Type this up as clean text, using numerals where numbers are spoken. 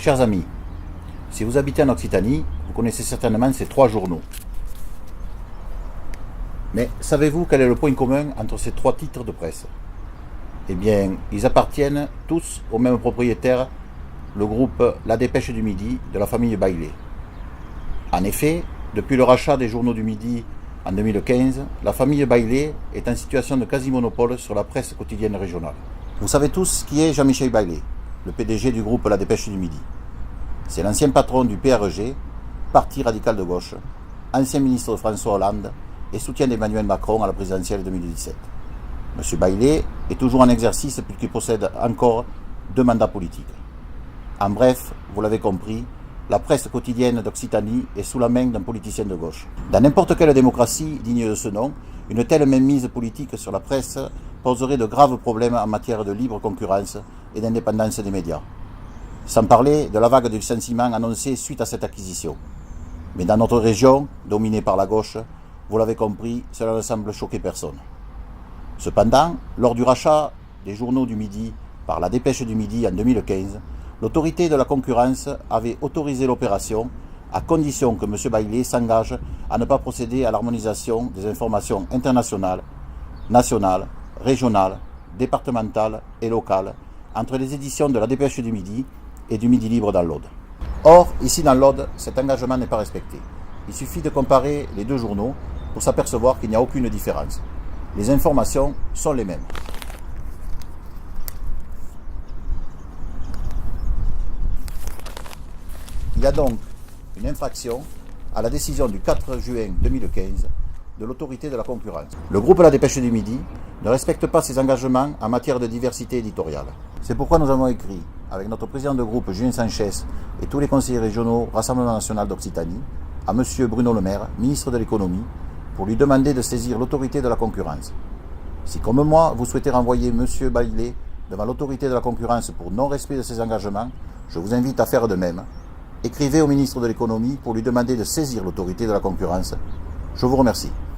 Chers amis, si vous habitez en Occitanie, vous connaissez certainement ces 3 journaux. Mais savez-vous quel est le point commun entre ces 3 titres de presse? Eh bien, ils appartiennent tous au même propriétaire, le groupe La Dépêche du Midi de la famille Baillet. En effet, depuis le rachat des journaux du Midi en 2015, la famille Baillet est en situation de quasi-monopole sur la presse quotidienne régionale. Vous savez tous qui est Jean-Michel Baillet, le PDG du groupe La Dépêche du Midi. C'est l'ancien patron du PRG, Parti radical de gauche, ancien ministre de François Hollande et soutien d'Emmanuel Macron à la présidentielle 2017. M. Baillet est toujours en exercice puisqu'il possède encore 2 mandats politiques. En bref, vous l'avez compris, la presse quotidienne d'Occitanie est sous la main d'un politicien de gauche. Dans n'importe quelle démocratie digne de ce nom, une telle mainmise politique sur la presse poserait de graves problèmes en matière de libre concurrence et d'indépendance des médias. Sans parler de la vague de licenciements annoncée suite à cette acquisition. Mais dans notre région, dominée par la gauche, vous l'avez compris, cela ne semble choquer personne. Cependant, lors du rachat des journaux du Midi par La Dépêche du Midi en 2015, l'autorité de la concurrence avait autorisé l'opération à condition que M. Baillet s'engage à ne pas procéder à l'harmonisation des informations internationales, nationales, régionales, départementales et locales entre les éditions de La Dépêche du Midi et du Midi Libre dans l'Aude. Or, ici dans l'Aude, cet engagement n'est pas respecté. Il suffit de comparer les 2 journaux pour s'apercevoir qu'il n'y a aucune différence. Les informations sont les mêmes. Il y a donc une infraction à la décision du 4 juin 2015 de l'autorité de la concurrence. Le groupe La Dépêche du Midi ne respecte pas ses engagements en matière de diversité éditoriale. C'est pourquoi nous avons écrit, avec notre président de groupe Julien Sanchez et tous les conseillers régionaux Rassemblement National d'Occitanie, à M. Bruno Le Maire, ministre de l'Économie, pour lui demander de saisir l'autorité de la concurrence. Si, comme moi, vous souhaitez renvoyer M. Baillet devant l'autorité de la concurrence pour non-respect de ses engagements, je vous invite à faire de même. Écrivez au ministre de l'Économie pour lui demander de saisir l'autorité de la concurrence. Je vous remercie.